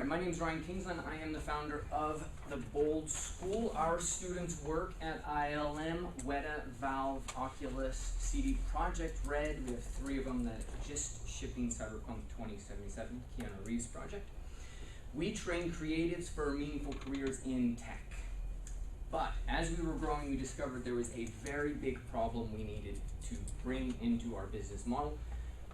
Alright, my name is Ryan Kingsland. I am the founder of the Bold School. Our students work at ILM, Weta, Valve, Oculus, CD Projekt Red. We have 3 of them that are just shipping Cyberpunk 2077, Keanu Reeves project. We train creatives for meaningful careers in tech. But as we were growing, we discovered there was a very big problem we needed to bring into our business model.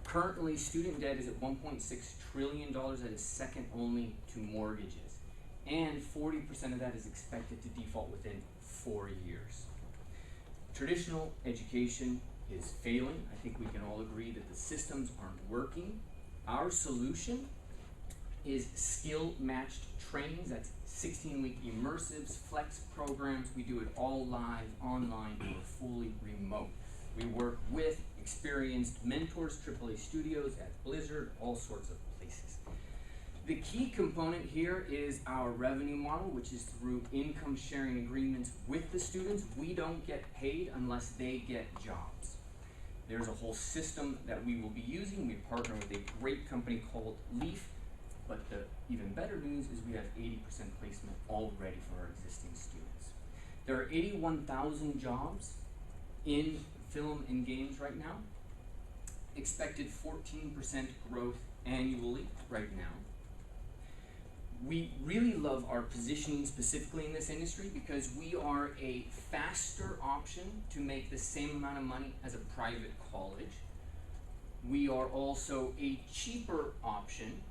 Currently, student debt is at $1.6 trillion. That is second only to mortgages. And 40% of that is expected to default within 4 years. Traditional education is failing. I think we can all agree that the systems aren't working. Our solution is skill-matched trainings. That's 16-week immersives, flex programs. We do it all live, online, or fully remote. We work with experienced mentors, AAA studios, at Blizzard, all sorts of places. The key component here is our revenue model, which is through income sharing agreements with the students. We don't get paid unless they get jobs. There's a whole system that we will be using. We partner with a great company called LAFI, but the even better news is we have 80% placement already for our existing students. There are 81,000 jobs in film and games right now. Expected 14% growth annually right now. We really love our positioning specifically in this industry because we are a faster option to make the same amount of money as a private college. We are also a cheaper option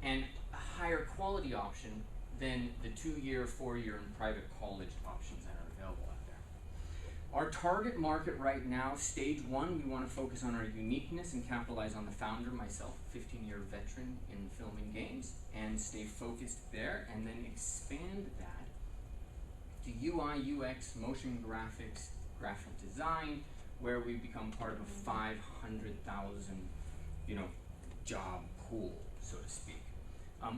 and a higher quality option than the 2-year, 4-year, and private college options that are available out there. Our target market right now, stage 1, we want to focus on our uniqueness and capitalize on the founder, myself, 15-year veteran in film and games, and stay focused there, and then expand that to UI, UX, motion graphics, graphic design, where we become part of a 500,000, job pool, so to speak.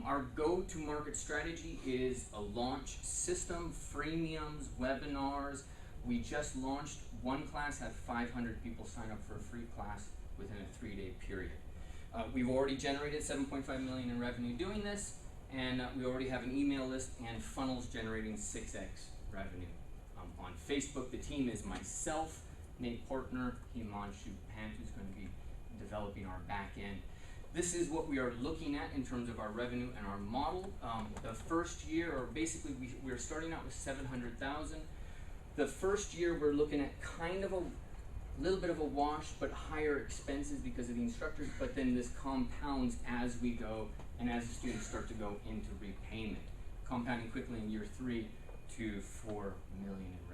Our go-to-market strategy is a launch system, freemiums, webinars. We just launched one class, had 500 people sign up for a free class within a 3-day period. We've already generated $7.5 million in revenue doing this, and we already have an email list and funnels generating 6x revenue. On Facebook, the team is myself, Nate Portner, Himanshu Pant, who's going to be developing our back end. This is what we are looking at in terms of our revenue and our model. The first year, or basically we're starting out with 700,000. The first year we're looking at kind of a little bit of a wash, but higher expenses because of the instructors, but then this compounds as we go and as the students start to go into repayment, compounding quickly in year 3 to 4 million in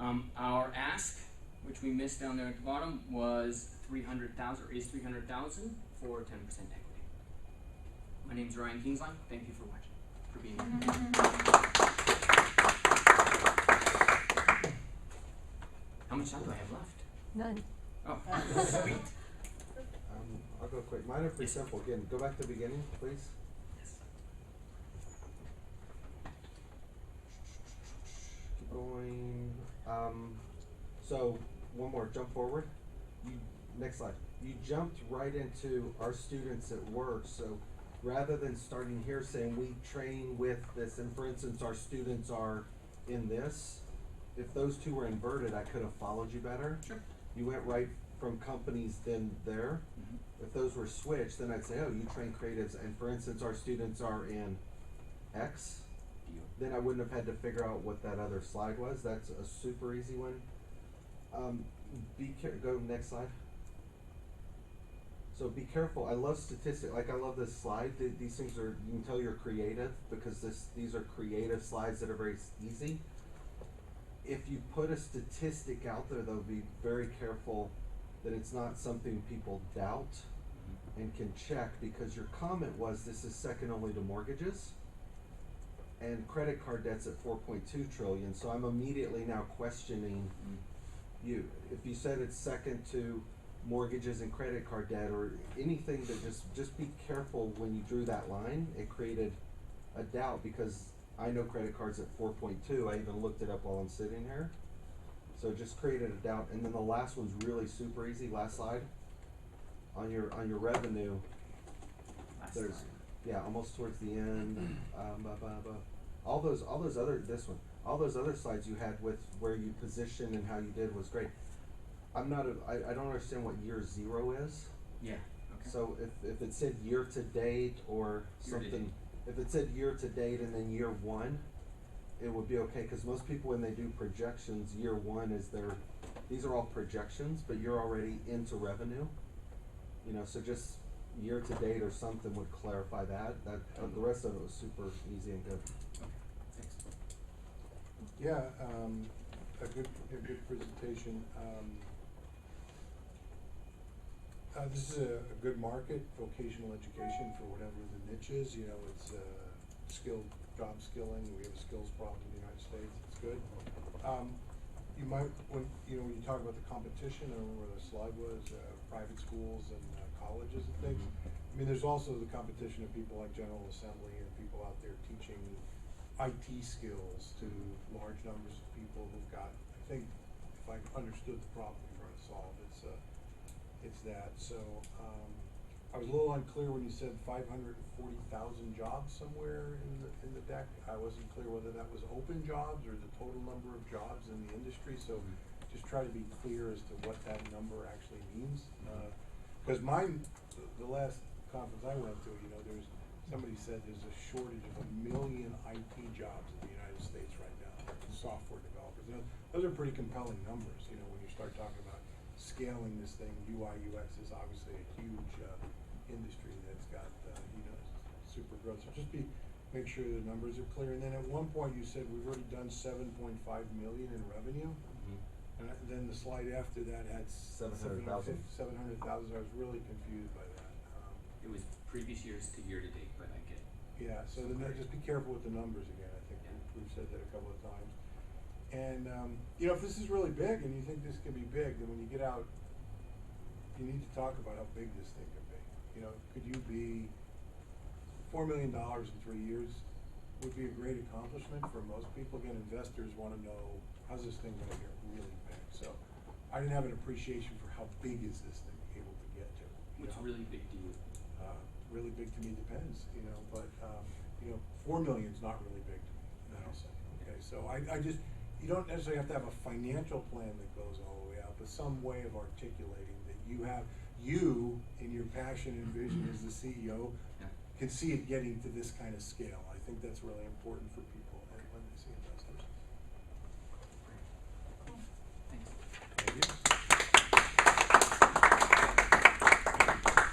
revenue. Our ask, which we missed down there at the bottom, was 300,000, or is 300,000 for 10% equity. My name is Ryan Kingsland. Thank you for watching, for being here. How much time do I have left? None. Oh, sweet. I'll go quick. Mine are pretty simple. Again, go back to the beginning, please. Yes. Keep going. So one more. Jump forward. Next slide. You jumped right into our students at work. So rather than starting here saying we train with this, and for instance, our students are in this. If those two were inverted, I could have followed you better. Sure. You went right from companies then there. Mm-hmm. If those were switched, then I'd say, oh, you train creatives, and for instance, our students are in X. Deal. Then I wouldn't have had to figure out what that other slide was. That's a super easy one. Go next slide. So be careful. I love statistics. Like I love this slide. These things are, you can tell you're creative because these are creative slides that are very easy. If you put a statistic out there, though, be very careful that it's not something people doubt and can check, because your comment was this is second only to mortgages and credit card debt's at 4.2 trillion. So I'm immediately now questioning you. If you said it's second to mortgages and credit card debt or anything, that just be careful when you drew that line. It created a doubt because I know credit cards at 4.2. I even looked it up while I'm sitting here. So it just created a doubt. And then the last one's really super easy. Last slide. On your revenue, Yeah, almost towards the end. All those other all those other slides you had with where you position and how you did was great. I don't understand what year 0 is. Yeah, okay. So if it said year to date or Year to something, date. if it said year to date and then year 1, it would be okay, cause most people when they do projections, year 1 is these are all projections, but you're already into revenue. You know, so just year to date or something would clarify that, the rest of it was super easy and good. Okay, thanks. Yeah, a good presentation. This is a good market, vocational education for whatever the niche is, you know, it's, job skilling, we have a skills problem in the United States, it's good. You might, when you talk about the competition, I don't remember where the slide was, private schools and colleges and things. I mean, there's also the competition of people like General Assembly and people out there teaching IT skills to large numbers of people who've got, I think, if I understood the problem you're trying to solve, it's that. So, I was a little unclear when you said 540,000 jobs somewhere in the deck. I wasn't clear whether that was open jobs or the total number of jobs in the industry. So just try to be clear as to what that number actually means. Because the last conference I went to, somebody said there's a shortage of 1 million IT jobs in the United States right now, software developers. Those are pretty compelling numbers, when you start talking about scaling this thing. UI, UX is obviously a huge industry that's got, super growth. So just make sure the numbers are clear. And then at one point you said we've already done 7.5 million in revenue. And then the slide after that had 700,000. 700,000. I was really confused by that. It was previous years to year to date, but I get. Yeah, so then just be careful with the numbers again. I think Yeah. we've said that a couple of times. And, if this is really big and you think this can be big, then when you get out, you need to talk about how big this thing could be. Could you be $4 million in 3 years would be a great accomplishment for most people. Again, investors want to know, how's this thing going to get really big? So I didn't have an appreciation for how big is this thing able to get to. What's really big to you? Really big to me depends, but 4 million is not really big to me, I'll say. Okay, so I just, you don't necessarily have to have a financial plan that goes all the way out, but some way of articulating that you in your passion and vision as the CEO Yeah. can see it getting to this kind of scale. I think that's really important for people